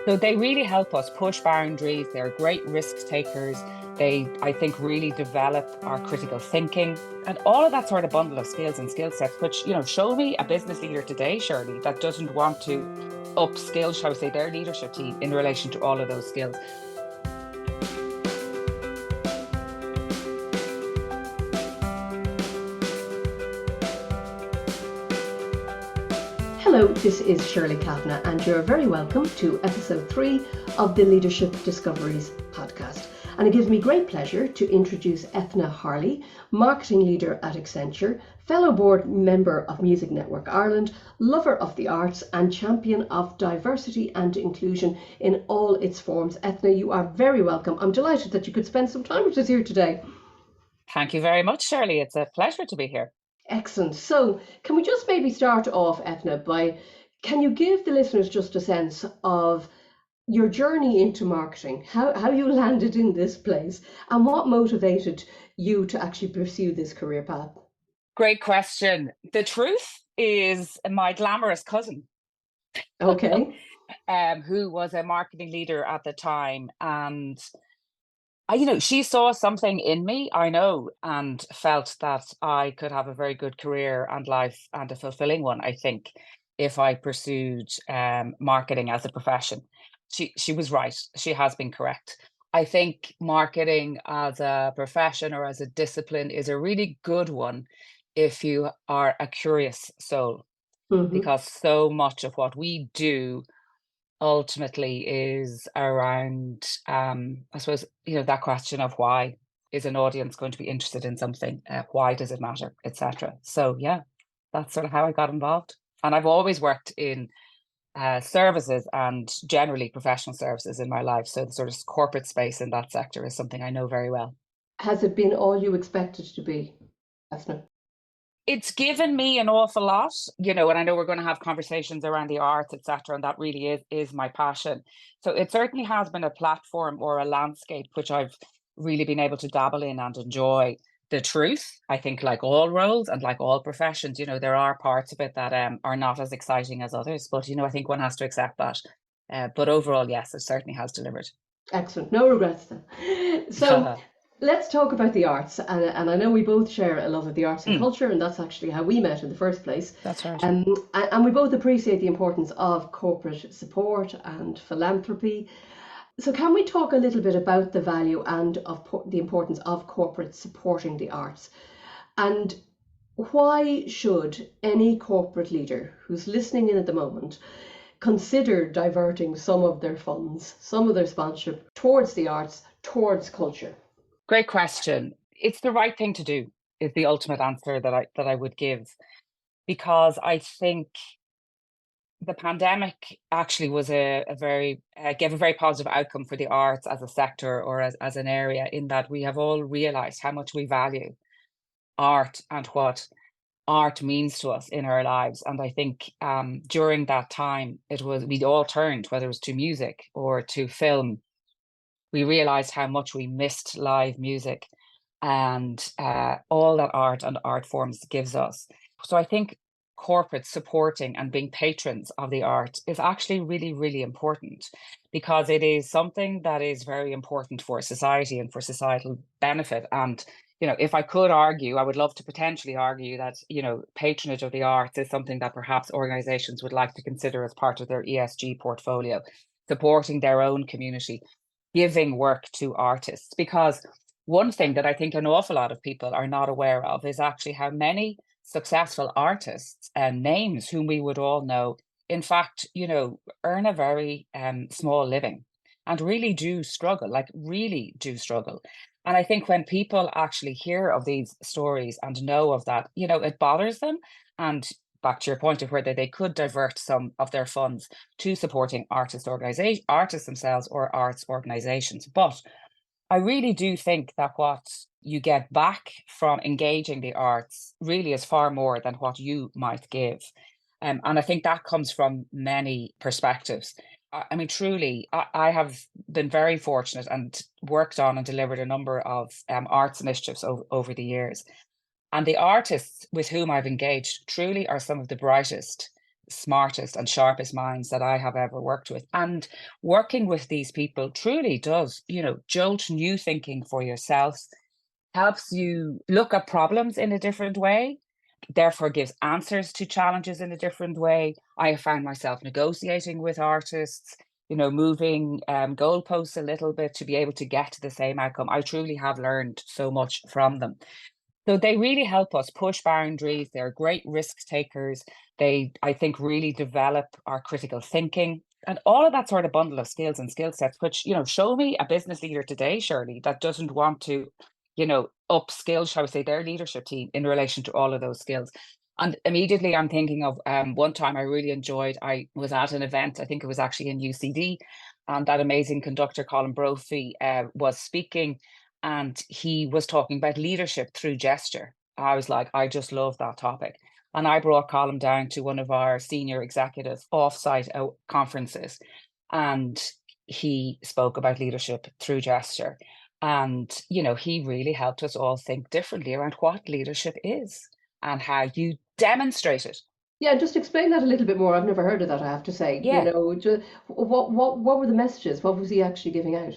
So they really help us push boundaries. They're great risk takers. They, I think, really develop our critical thinking and all of that sort of bundle of skills and skill sets, which, show me a business leader today, Shirley, that doesn't want to upskill, shall we say, their leadership team in relation to all of those skills. Hello, this is Shirley Kavanagh, and you're very welcome to episode 3 of the Leadership Discoveries podcast. And it gives me great pleasure to introduce Eithne Harley, marketing leader at Accenture, fellow board member of Music Network Ireland, lover of the arts, and champion of diversity and inclusion in all its forms. Eithne, you are very welcome. I'm delighted that you could spend some time with us here today. Thank you very much, Shirley. It's a pleasure to be here. Excellent. So can we just maybe start off, Eithne, by, can you give the listeners just a sense of your journey into marketing, how you landed in this place, and what motivated you to actually pursue this career path? Great question. The truth is my glamorous cousin, Okay. who was a marketing leader at the time. And she saw something in me, I know, and felt that I could have a very good career and life, and a fulfilling one, I think, if I pursued marketing as a profession. She was right. She has been correct. I think marketing as a profession or as a discipline is a really good one if you are a curious soul, because so much of what we do ultimately is around, I suppose, that question of why is an audience going to be interested in something? Why does it matter, etc. So yeah, that's sort of how I got involved. And I've always worked in services and generally professional services in my life. So the sort of corporate space in that sector is something I know very well. Has it been all you expected to be, Eithne? It's given me an awful lot, and I know we're going to have conversations around the arts, etc., and that really is my passion. So it certainly has been a platform or a landscape which I've really been able to dabble in and enjoy. The truth, I think, like all roles and like all professions, there are parts of it that are not as exciting as others, but I think one has to accept that. But overall, yes, it certainly has delivered. Excellent. No regrets then. So let's talk about the arts, and I know we both share a love of the arts and culture, and that's actually how we met in the first place. That's right. And we both appreciate the importance of corporate support and philanthropy. So can we talk a little bit about the value and of the importance of corporate supporting the arts? And why should any corporate leader who's listening in at the moment consider diverting some of their funds, some of their sponsorship towards the arts, towards culture? Great question. It's the right thing to do is the ultimate answer that I would give, because I think the pandemic actually was gave a very positive outcome for the arts as a sector or as an area, in that we have all realized how much we value art and what art means to us in our lives. And I think during that time, we all turned, whether it was to music or to film. We realized how much we missed live music and all that art and art forms gives us. So I think corporate supporting and being patrons of the art is actually really, really important, because it is something that is very important for society and for societal benefit. And if I could argue, I would love to potentially argue that patronage of the arts is something that perhaps organizations would like to consider as part of their ESG portfolio, supporting their own community, giving work to artists. Because one thing that I think an awful lot of people are not aware of is actually how many successful artists and names whom we would all know, in fact, earn a very small living and really do struggle. And I think when people actually hear of these stories and know of that, it bothers them. And back to your point of whether they could divert some of their funds to supporting artists themselves or arts organizations. But I really do think that what you get back from engaging the arts really is far more than what you might give. And I think that comes from many perspectives. I mean, truly, I have been very fortunate and worked on and delivered a number of arts initiatives over the years. And the artists with whom I've engaged truly are some of the brightest smartest and sharpest minds that I have ever worked with. And working with these people truly does, jolt new thinking for yourself, helps you look at problems in a different way, therefore gives answers to challenges in a different way. I have found myself negotiating with artists, moving goalposts a little bit to be able to get to the same outcome. I truly have learned so much from them. So they really help us push boundaries. They're great risk takers. They, I think, really develop our critical thinking and all of that sort of bundle of skills and skill sets, which, show me a business leader today, Shirley, that doesn't want to, upskill, shall we say, their leadership team in relation to all of those skills. And immediately I'm thinking of one time I really enjoyed, I was at an event, I think it was actually in UCD, and that amazing conductor, Colin Brophy, was speaking, and he was talking about leadership through gesture. I was like, I just love that topic. And I brought Colin down to one of our senior executive offsite conferences, and he spoke about leadership through gesture. And, he really helped us all think differently around what leadership is and how you demonstrate it. Yeah, just explain that a little bit more. I've never heard of that, I have to say. Yeah. What were the messages? What was he actually giving out?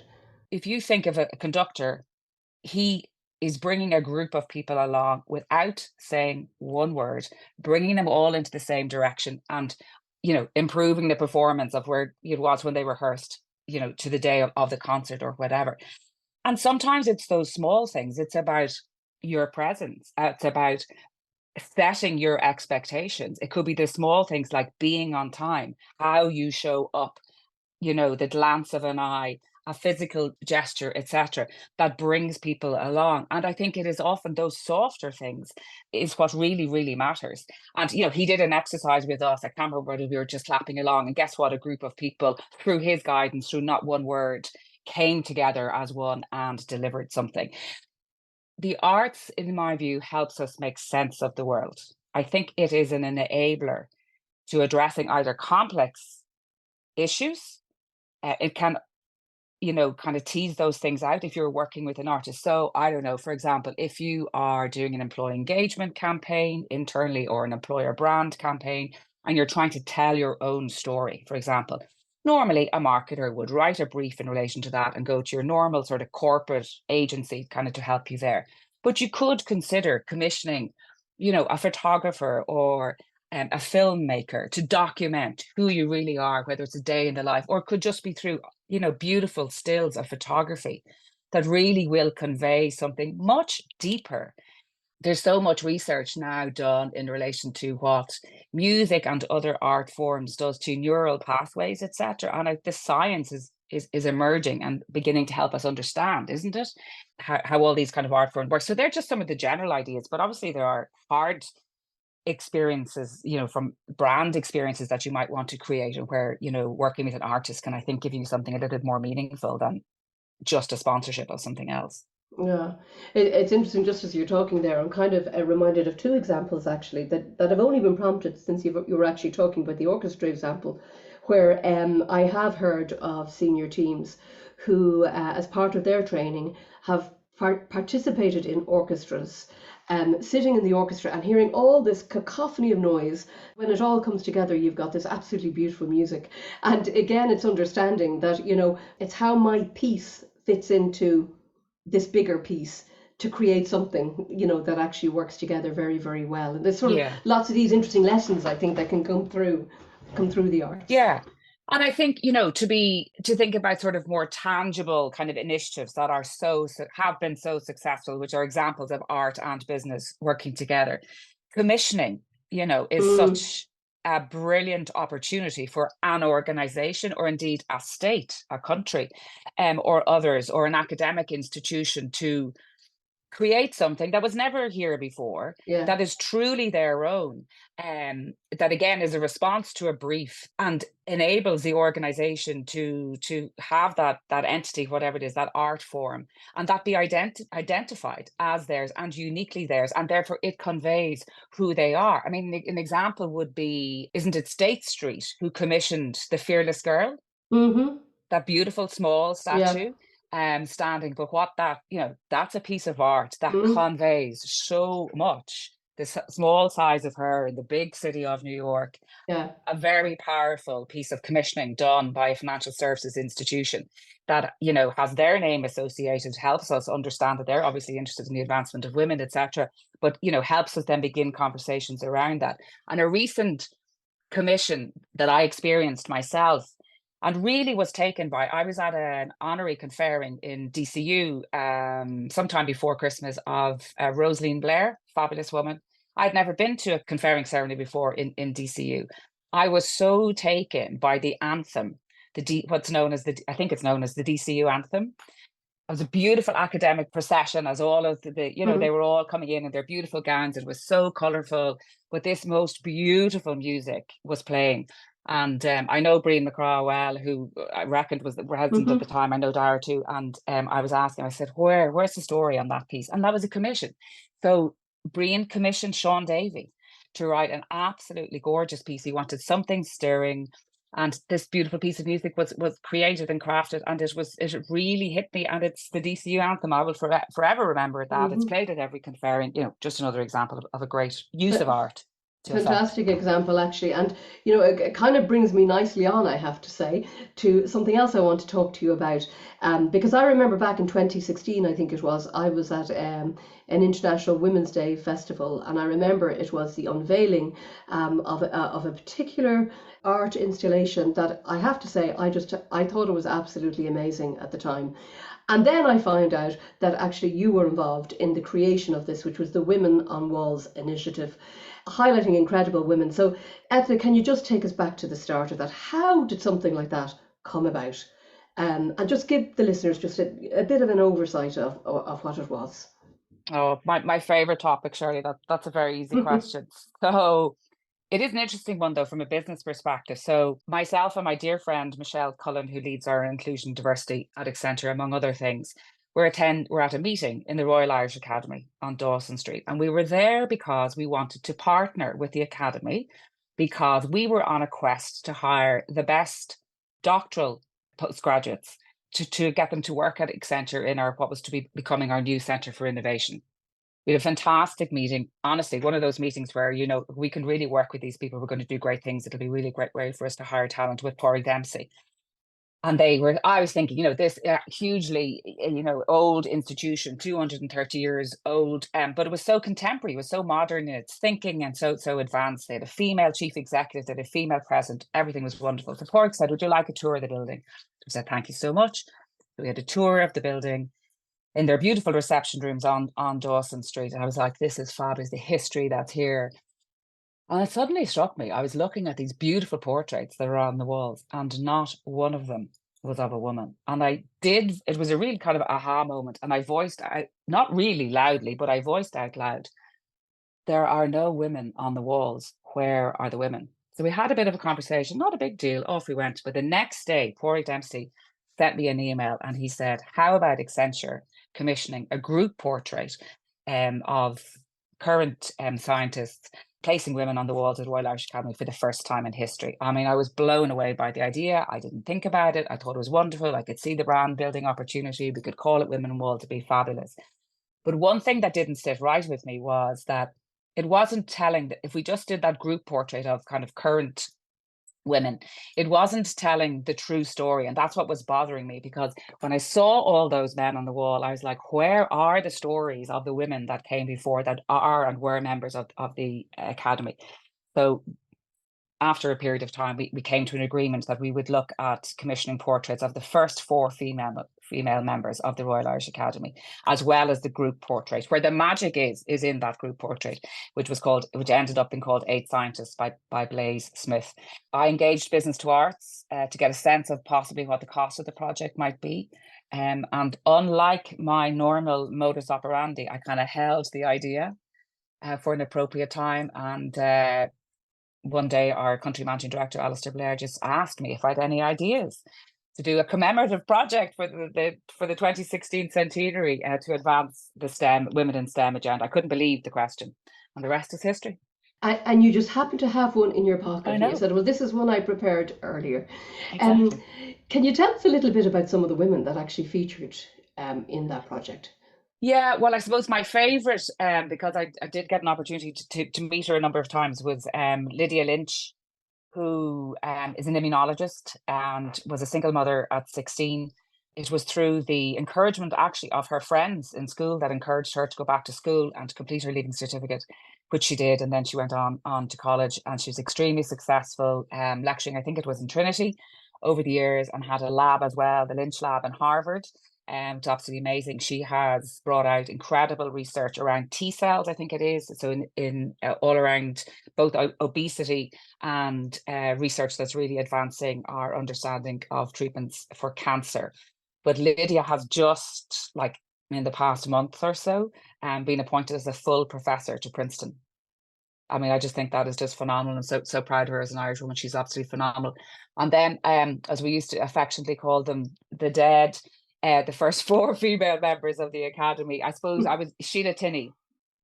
If you think of a conductor, he is bringing a group of people along without saying one word, bringing them all into the same direction and, improving the performance of where it was when they rehearsed, to the day of the concert or whatever. And sometimes it's those small things. It's about your presence. It's about setting your expectations. It could be the small things like being on time, how you show up, the glance of an eye, a physical gesture, etc., that brings people along. And I think it is often those softer things is what really, really matters. And he did an exercise with us. I can't remember whether we were just clapping along. And guess what? A group of people, through his guidance, through not one word, came together as one and delivered something. The arts, in my view, helps us make sense of the world. I think it is an enabler to addressing either complex issues. It can, kind of tease those things out if you're working with an artist. So I don't know, for example, if you are doing an employee engagement campaign internally or an employer brand campaign, and you're trying to tell your own story, for example, normally a marketer would write a brief in relation to that and go to your normal sort of corporate agency kind of to help you there. But you could consider commissioning, a photographer or a filmmaker to document who you really are, whether it's a day in the life, or it could just be through, beautiful stills of photography that really will convey something much deeper. There's so much research now done in relation to what music and other art forms does to neural pathways, etc. And the science is emerging and beginning to help us understand, isn't it? How all these kind of art forms work. So they're just some of the general ideas, but obviously there are hard experiences, from brand experiences that you might want to create, and where, working with an artist can, I think, give you something a little bit more meaningful than just a sponsorship of something else. Yeah, it's interesting. Just as you're talking there, I'm kind of reminded of two examples actually that have only been prompted since you were actually talking about the orchestra example, where I have heard of senior teams who, as part of their training, have participated in orchestras, sitting in the orchestra and hearing all this cacophony of noise. When it all comes together, you've got this absolutely beautiful music. And again, it's understanding that, it's how my piece fits into this bigger piece to create something, that actually works together very, very well. And there's sort of Yeah. lots of these interesting lessons, I think, that can come through the arts. Yeah. And I think, to think about sort of more tangible kind of initiatives that are have been so successful, which are examples of art and business working together. Commissioning, is Mm, such a brilliant opportunity for an organization, or indeed a state, a country, or others, or an academic institution, to create something that was never here before, yeah. that is truly their own, that again is a response to a brief and enables the organization to have that entity, whatever it is, that art form, and that be identified as theirs and uniquely theirs, and therefore it conveys who they are. I mean, an example would be, isn't it State Street who commissioned the Fearless Girl, Mm-hmm. that beautiful small Yeah. statue standing, but what that, that's a piece of art that Mm, conveys so much. small size of her in the big city of New York, Yeah. a very powerful piece of commissioning done by a financial services institution that, you know, has their name associated, helps us understand that they're obviously interested in the advancement of women, etc., but, you know, helps us then begin conversations around that. And a recent commission that I experienced myself and really was taken by, I was at an honorary conferring in DCU sometime before Christmas of Rosaline Blair, fabulous woman. I'd never been to a conferring ceremony before in DCU. I was so taken by the anthem, what's known as I think it's known as the DCU anthem. It was a beautiful academic procession as all of you know, they Mm-hmm. were all coming in their beautiful gowns. It was so colorful, but this most beautiful music was playing. And I know Brian McCraw well, who I reckoned was the president at the Mm-hmm. time. I know Dara too. And I was asking, I said, where's the story on that piece? And that was a commission. So Brian commissioned Sean Davey to write an absolutely gorgeous piece. He wanted something stirring, and this beautiful piece of music was created and crafted, and it really hit me. And it's the DCU anthem. I will forever remember that. It's Mm-hmm. played at every conferring. You know, just another example of a great use of art to effect. Fantastic example, actually. And, you know, it kind of brings me nicely on, I have to say, to something else I want to talk to you about. Because I remember back in 2016, I think it was, I was at an International Women's Day festival. And I remember it was the unveiling of a particular art installation that I have to say, I thought it was absolutely amazing at the time. And then I found out that actually you were involved in the creation of this, which was the Women on Walls initiative, highlighting incredible women. So, Eithne, can you just take us back to the start of that? How did something like that come about? And just give the listeners just a bit of an oversight of what it was. Oh, my favorite topic, Shirley. That's a very easy question. So it is an interesting one, though, from a business perspective. So myself and my dear friend Michelle Cullen, who leads our inclusion diversity at Accenture, among other things, we're at a meeting in the Royal Irish Academy on Dawson Street, and we were there because we wanted to partner with the Academy because we were on a quest to hire the best doctoral postgraduates to get them to work at Accenture in our what was to be becoming our new Centre for Innovation. We had a fantastic meeting. Honestly, one of those meetings where, you know, we can really work with these people. We're going to do great things. It'll be a really great way for us to hire talent with Porrick Dempsey. And I was thinking, you know, this hugely, you know, old institution, 230 years old, but it was so contemporary, it was so modern in its thinking and so advanced. They had a female chief executive, they had a female president, everything was wonderful. So Porrick said, would you like a tour of the building? We said, thank you so much. We had a tour of the building in their beautiful reception rooms on Dawson Street. And I was like, this is fabulous, the history that's here. And it suddenly struck me. I was looking at these beautiful portraits that are on the walls, and not one of them was of a woman. And it was a real kind of aha moment. And I voiced out, not really loudly, but I voiced out loud, there are no women on the walls. Where are the women? So we had a bit of a conversation, not a big deal. Off we went. But the next day, Porrick Dempsey sent me an email and he said, how about Accenture commissioning a group portrait of current scientists placing women on the walls at Royal Irish Academy for the first time in history. I mean, I was blown away by the idea. I didn't think about it. I thought it was wonderful. I could see the brand building opportunity. We could call it Women on Wall to be fabulous. But one thing that didn't sit right with me was that it wasn't telling that if we just did that group portrait of kind of current women, it wasn't telling the true story. And that's what was bothering me, because when I saw all those men on the wall, I was like, where are the stories of the women that came before that are and were members of the Academy? So after a period of time, we came to an agreement that we would look at commissioning portraits of the first four female members of the Royal Irish Academy, as well as the group portrait, where the magic is in that group portrait, which ended up being called Eight Scientists by Blaise Smith. I engaged Business to Arts to get a sense of possibly what the cost of the project might be. And unlike my normal modus operandi, I kind of held the idea for an appropriate time. And one day our country managing director, Alistair Blair, just asked me if I had any ideas to do a commemorative project for the 2016 centenary to advance the women in STEM agenda. I couldn't believe the question, and the rest is history. And you just happen to have one in your pocket. I And know. you said, well, this is one I prepared earlier. Exactly. Can you tell us a little bit about some of the women that actually featured in that project? Yeah, well, I suppose my favorite, because I did get an opportunity to meet her a number of times, was Lydia Lynch, who is an immunologist and was a single mother at 16. It was through the encouragement, actually, of her friends in school that encouraged her to go back to school and to complete her leaving certificate, which she did. And then she went on to college, and she was extremely successful, lecturing, I think it was in Trinity over the years, and had a lab as well, the Lynch Lab in Harvard. It's absolutely amazing. She has brought out incredible research around T cells, I think it is. So in all around both obesity and research that's really advancing our understanding of treatments for cancer. But Lydia has just, like, in the past month or so, been appointed as a full professor to Princeton. I mean, I just think that is just phenomenal, and so proud of her as an Irish woman. She's absolutely phenomenal. And then, as we used to affectionately call them, the dead, the first four female members of the Academy. I suppose I was Sheila Tinney.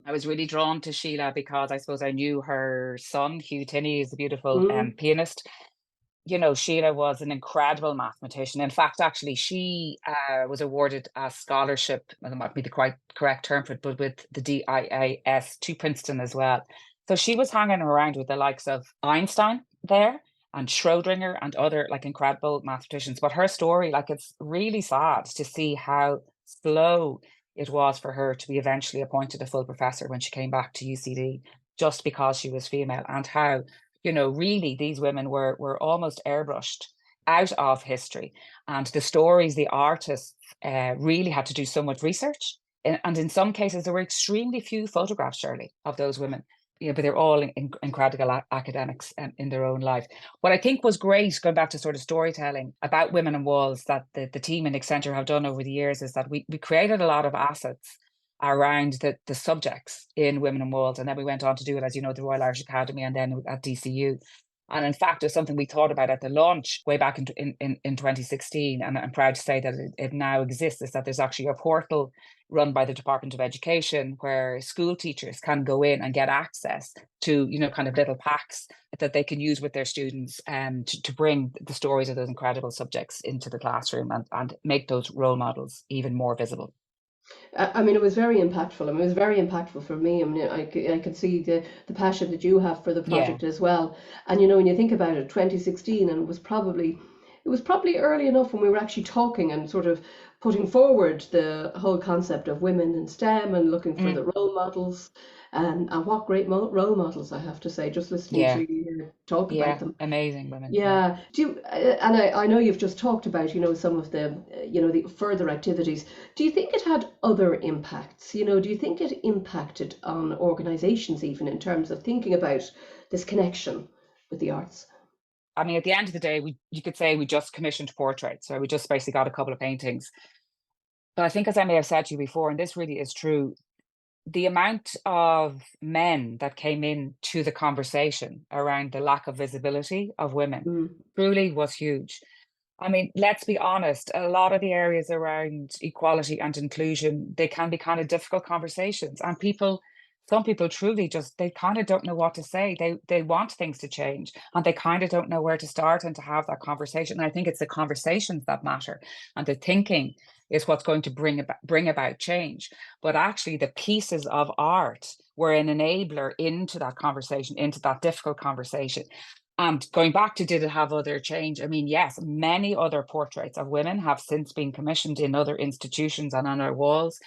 I was really drawn to Sheila because I suppose I knew her son, Hugh Tinney, is a beautiful Mm. pianist. Sheila was an incredible mathematician. In fact, actually, she was awarded a scholarship, well, that might be the quite correct term for it, but with the DIIS to Princeton as well. So she was hanging around with the likes of Einstein there and Schrodinger and other like incredible mathematicians. But her story, like, it's really sad to see how slow it was for her to be eventually appointed a full professor when she came back to UCD, just because she was female, and how really these women were almost airbrushed out of history. And the stories, the artists really had to do so much research. And in some cases, there were extremely few photographs, Shirley, of those women. But they're all incredible academics in their own life. What I think was great, going back to sort of storytelling about Women on Walls, that the team in Accenture have done over the years, is that we created a lot of assets around the subjects in Women in Walls. And then we went on to do it, as you know, the Royal Irish Academy and then at DCU. And in fact, it's something we thought about at the launch way back in 2016. And I'm proud to say that it now exists, is that there's actually a portal run by the Department of Education where school teachers can go in and get access to, kind of little packs that they can use with their students to bring the stories of those incredible subjects into the classroom and make those role models even more visible. I mean, it was very impactful. I mean, it was very impactful for me. I mean, I could see the passion that you have for the Yeah. project as well. And when you think about it, 2016, and it was probably early enough when we were actually talking and sort of putting forward the whole concept of women in STEM and looking for Mm, the role models. And what great role models, I have to say, just listening yeah. to you talk about Yeah, them. amazing women. Yeah. Yeah. And I know you've just talked about, some of the further activities. Do you think it had other impacts? Do you think it impacted on organizations even in terms of thinking about this connection with the arts? I mean, at the end of the day, you could say we just commissioned portraits, so we just basically got a couple of paintings. But I think, as I may have said to you before, and this really is true, the amount of men that came in to the conversation around the lack of visibility of women Mm, truly was huge. I mean, let's be honest, a lot of the areas around equality and inclusion, they can be kind of difficult conversations. And some people truly just, they kind of don't know what to say. They want things to change and they kind of don't know where to start and to have that conversation. And I think it's the conversations that matter, and the thinking is what's going to bring about change. But actually the pieces of art were an enabler into that conversation, into that difficult conversation. And going back to, did it have other change? I mean, yes, many other portraits of women have since been commissioned in other institutions and on our walls.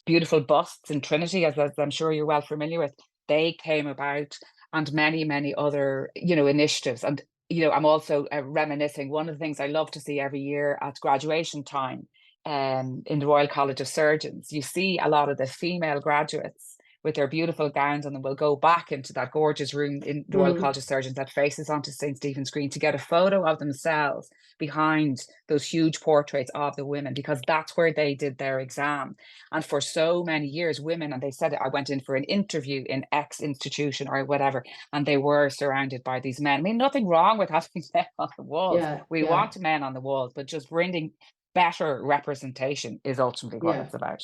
Beautiful busts in Trinity, as I'm sure you're well familiar with, they came about, and many, many other, initiatives. And, I'm also reminiscing. One of the things I love to see every year at graduation time in the Royal College of Surgeons, you see a lot of the female graduates with their beautiful gowns, and then we'll go back into that gorgeous room in the Royal mm, College of Surgeons that faces onto St. Stephen's Green to get a photo of themselves behind those huge portraits of the women, because that's where they did their exam. And for so many years, women, and they said it, I went in for an interview in X institution or whatever, and they were surrounded by these men. I mean, nothing wrong with having men on the walls. yeah, We yeah, want men on the walls, but just bringing better representation is ultimately what yeah. it's about.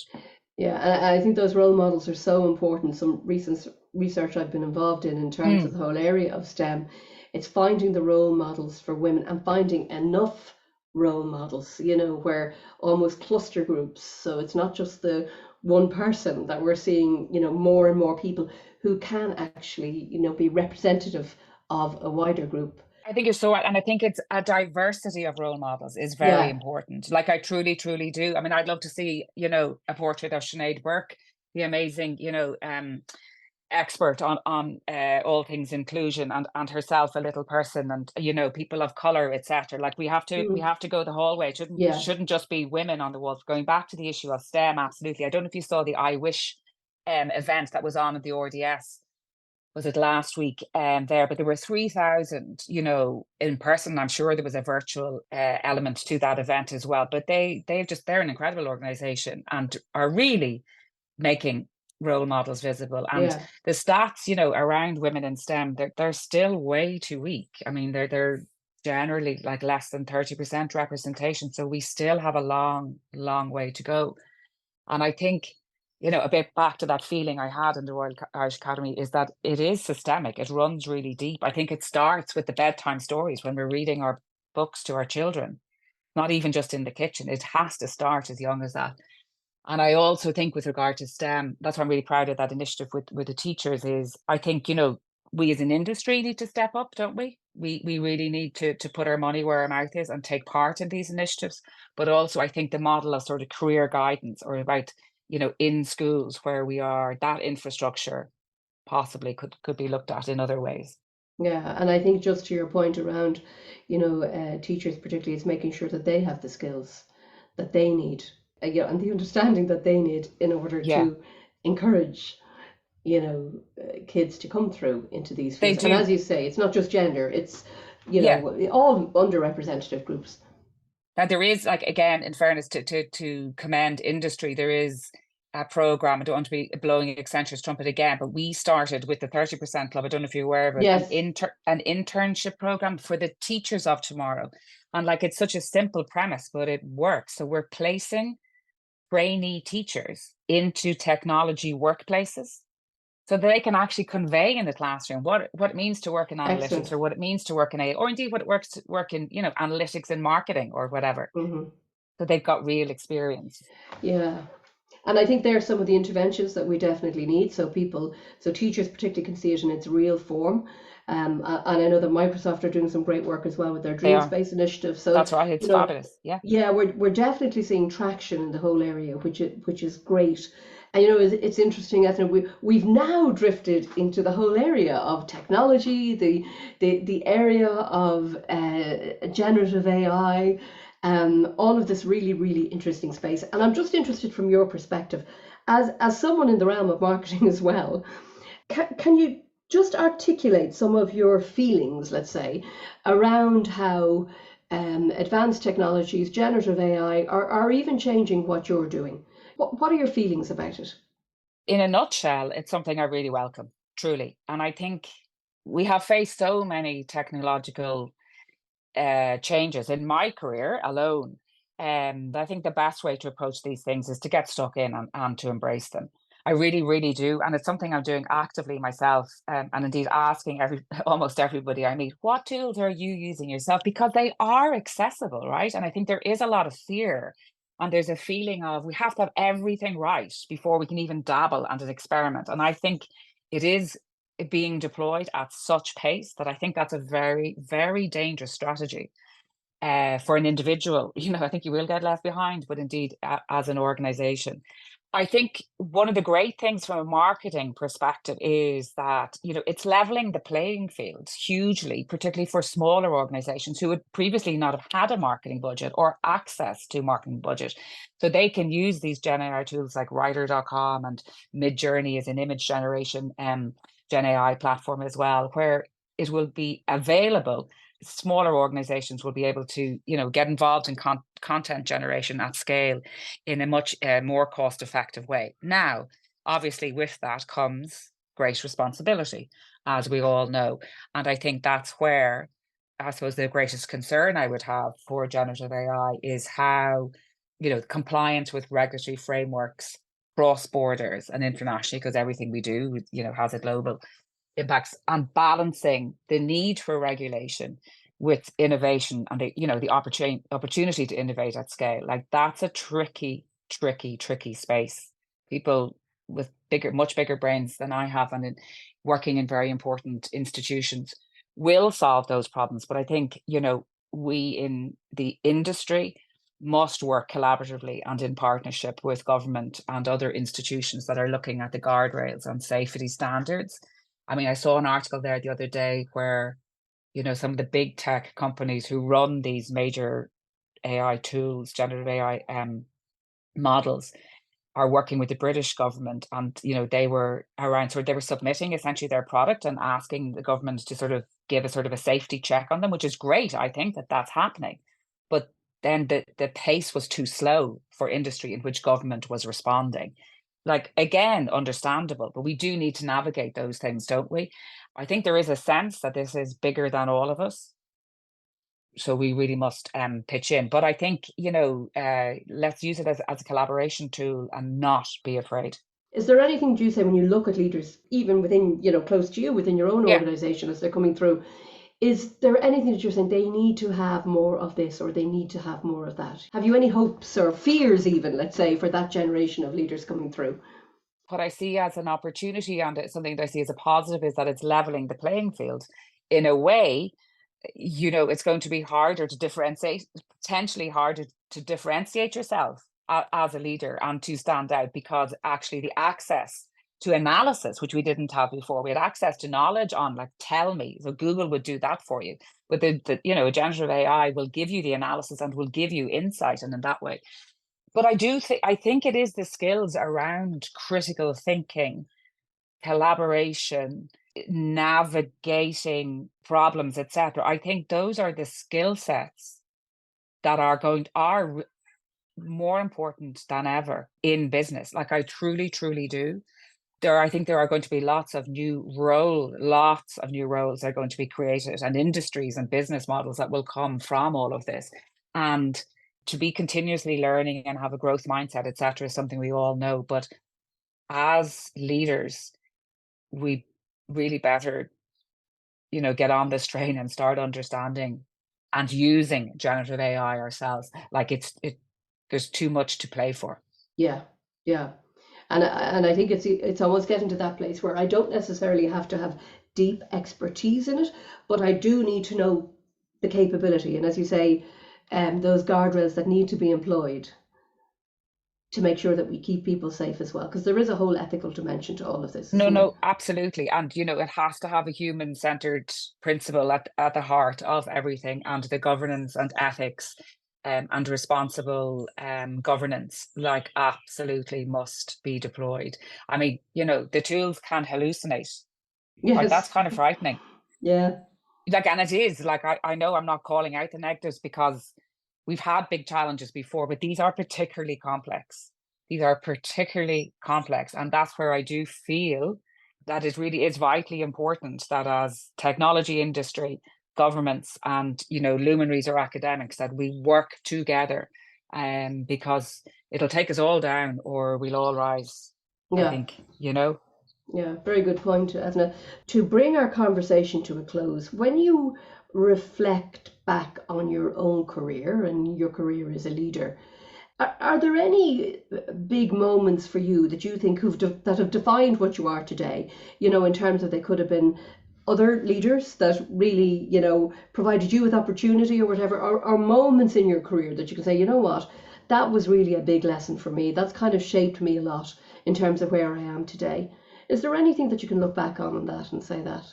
Yeah, and I think those role models are so important. Some recent research I've been involved in terms of Mm, the whole area of STEM, it's finding the role models for women and finding enough role models, where almost cluster groups. So it's not just the one person, that we're seeing, more and more people who can actually, be representative of a wider group. I think you're so right. And I think it's a diversity of role models is very Yeah. important. Like I truly, truly do. I mean, I'd love to see, a portrait of Sinead Burke, the amazing, expert on all things inclusion, and herself a little person, and people of color, etc. Like we Mm. have to go the whole way. Yeah. Shouldn't just be women on the walls. Going back to the issue of STEM, absolutely. I don't know if you saw the I Wish event that was on at the RDS, was it last week, there, but there were 3,000 in person. I'm sure there was a virtual element to that event as well, but they're an incredible organization and are really making role models visible. And Yeah. the stats around women in STEM, they're still way too weak. I mean, they're generally like less than 30% representation, so we still have a long way to go. And I think, a bit back to that feeling I had in the Royal Irish Academy, is that it is systemic. It runs really deep. I think it starts with the bedtime stories when we're reading our books to our children, not even just in the kitchen. It has to start as young as that. And I also think with regard to STEM, that's why I'm really proud of that initiative with the teachers, is I think, we as an industry need to step up, don't we? We really need to put our money where our mouth is and take part in these initiatives. But also I think the model of sort of career guidance, or about, in schools where we are, that infrastructure possibly could be looked at in other ways. Yeah, and I think just to your point around, teachers particularly, is making sure that they have the skills that they need, and the understanding that they need in order Yeah, to encourage, kids to come through into these they fields. And do. as you say, it's not just gender; it's, Yeah. all underrepresented groups. Now there is, like, again, in fairness to commend industry, there is a program. I don't want to be blowing Accenture's trumpet again, but we started with the 30% Club. I don't know if you're aware of it, Yes. an internship program for the teachers of tomorrow. And like, it's such a simple premise, but it works. So we're placing trainee teachers into technology workplaces, so that they can actually convey in the classroom what it means to work in analytics, Excellent. or what it means to work in or indeed what it works to work in, analytics and marketing or whatever. Hmm. So they've got real experience. Yeah. And I think there are some of the interventions that we definitely need. So teachers particularly can see it in its real form. And I know that Microsoft are doing some great work as well with their They Dream are. Space initiative. So, That's right. It's fabulous. Yeah. yeah, we're definitely seeing traction in the whole area, which is great. And it's interesting, Ethna, we've now drifted into the whole area of technology, the area of generative AI, all of this really, really interesting space. And I'm just interested from your perspective, as someone in the realm of marketing as well, can you just articulate some of your feelings, let's say, around how advanced technologies, generative AI, are even changing what you're doing? What are your feelings about it? In a nutshell, it's something I really welcome, truly. And I think we have faced so many technological changes in my career alone. I think the best way to approach these things is to get stuck in and to embrace them. I really, really do. And it's something I'm doing actively myself, and indeed asking almost everybody I meet, what tools are you using yourself? Because they are accessible, right? And I think there is a lot of fear. And there's a feeling of we have to have everything right before we can even dabble and an experiment. And I think it is being deployed at such pace that I think that's a very, very dangerous strategy for an individual. I think you will get left behind, but indeed as an organization. I think one of the great things from a marketing perspective is that, it's leveling the playing field hugely, particularly for smaller organizations who would previously not have had a marketing budget or access to marketing budget. So they can use these Gen AI tools like writer.com, and Midjourney is an image generation Gen AI platform as well, where it will be available. Smaller organizations will be able to, get involved in content generation at scale in a much more cost effective way. Now, obviously, with that comes great responsibility, as we all know. And I think that's where, I suppose, the greatest concern I would have for generative AI is how, compliance with regulatory frameworks cross borders and internationally, because everything we do, has a global impacts, on balancing the need for regulation with innovation and the opportunity to innovate at scale. Like, that's a tricky space. people with much bigger brains than I have, and working in very important institutions will solve those problems. But I think, we in the industry must work collaboratively and in partnership with government and other institutions that are looking at the guardrails and safety standards. I mean, I saw an article there the other day where, some of the big tech companies who run these major AI tools, generative AI models, are working with the British government, and they were around, so they were submitting essentially their product and asking the government to sort of give a sort of a safety check on them, which is great. I think that that's happening, but then the pace was too slow for industry in which government was responding. Like, again, understandable, but we do need to navigate those things, don't we? I think there is a sense that this is bigger than all of us, so we really must pitch in. But I think, let's use it as a collaboration tool and not be afraid. Is there anything, do you say, when you look at leaders, even within, close to you, within your own Yeah. organization as they're coming through, is there anything that you're saying they need to have more of this or they need to have more of that? Have you any hopes or fears, even, let's say, for that generation of leaders coming through? What I see as an opportunity, and it's something that I see as a positive, is that it's leveling the playing field. In a way, it's going to be harder to differentiate, potentially harder to differentiate yourself as a leader and to stand out, because actually the access to analysis, which we didn't have before, we had access to knowledge on, like, tell me. So Google would do that for you. But generative AI will give you the analysis and will give you insight, and in that way. But I think it is the skills around critical thinking, collaboration, navigating problems, etc. I think those are the skill sets that are more important than ever in business. Like, I truly, truly do. I think there are going to be lots of new roles are going to be created, and industries and business models that will come from all of this. And to be continuously learning and have a growth mindset, etc., is something we all know. But as leaders, we really better, get on this train and start understanding and using generative AI ourselves. Like, there's too much to play for. Yeah, yeah. And I think it's almost getting to that place where I don't necessarily have to have deep expertise in it, but I do need to know the capability. And as you say, those guardrails that need to be employed to make sure that we keep people safe as well, because there is a whole ethical dimension to all of this, No, isn't there? no, absolutely. And, it has to have a human-centered principle at the heart of everything, and the governance and ethics, and responsible governance, like, absolutely must be deployed. I mean, the tools can hallucinate. Like, that's Yes. kind of frightening. Yeah. Like, and it is, like, I know I'm not calling out the negatives, because we've had big challenges before, but these are particularly complex. These are particularly complex. And that's where I do feel that it really is vitally important that, as technology industry, governments, and, luminaries or academics, that we work together, because it'll take us all down or we'll all rise, I Yeah. think. Yeah, very good point, Eithne. To bring our conversation to a close, when you reflect back on your own career and your career as a leader, are there any big moments for you that you think that have defined what you are today? In terms of they could have been other leaders that really, provided you with opportunity or whatever, or moments in your career that you can say, you know what, that was really a big lesson for me. That's kind of shaped me a lot in terms of where I am today. Is there anything that you can look back on that and say that?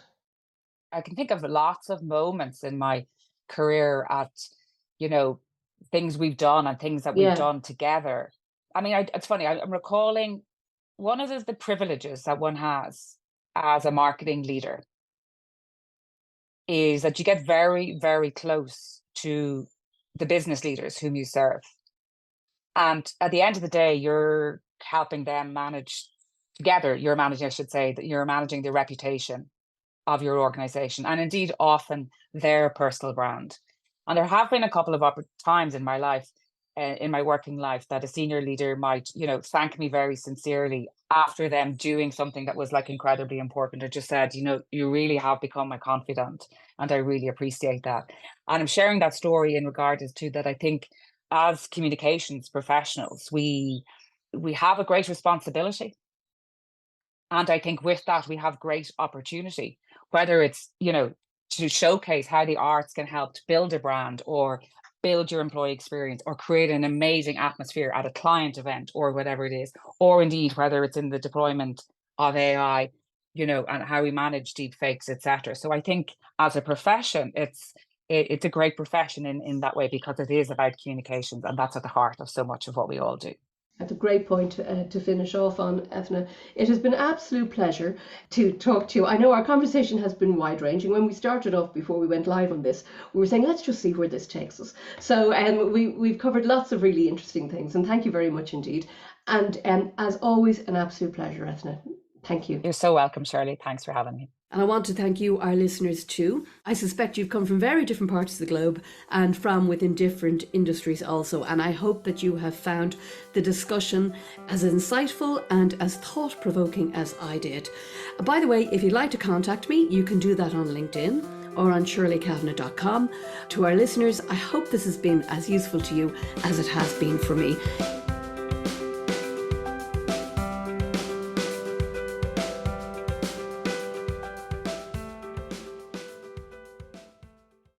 I can think of lots of moments in my career at, you know, things we've done and things that we've Yeah, done together. I mean, it's funny, I'm recalling one of the privileges that one has as a marketing leader is that you get very, very close to the business leaders whom you serve. And at the end of the day, you're helping them manage together. You're managing, I should say, that you're managing the reputation of your organization, and indeed often their personal brand. And there have been a couple of times in my life, in my working life, that a senior leader might, thank me very sincerely after them doing something that was, like, incredibly important, or just said, you really have become my confidant, and I really appreciate that. And I'm sharing that story in regard to that. I think as communications professionals, we we have a great responsibility. And I think with that, we have great opportunity, whether it's, to showcase how the arts can help to build a brand or build your employee experience or create an amazing atmosphere at a client event or whatever it is, or indeed whether it's in the deployment of AI, and how we manage deep fakes, etc. So I think as a profession, it's a great profession in that way, because it is about communications, and that's at the heart of so much of what we all do. That's a great point to finish off on, Eithne. It has been an absolute pleasure to talk to you. I know our conversation has been wide-ranging. When we started off, before we went live on this, we were saying, let's just see where this takes us. So we've covered lots of really interesting things, and thank you very much indeed. And as always, an absolute pleasure, Eithne. Thank you. You're so welcome, Shirley. Thanks for having me. And I want to thank you, our listeners, too. I suspect you've come from very different parts of the globe and from within different industries also. And I hope that you have found the discussion as insightful and as thought-provoking as I did. By the way, if you'd like to contact me, you can do that on LinkedIn or on shirleykavanagh.com. To our listeners, I hope this has been as useful to you as it has been for me.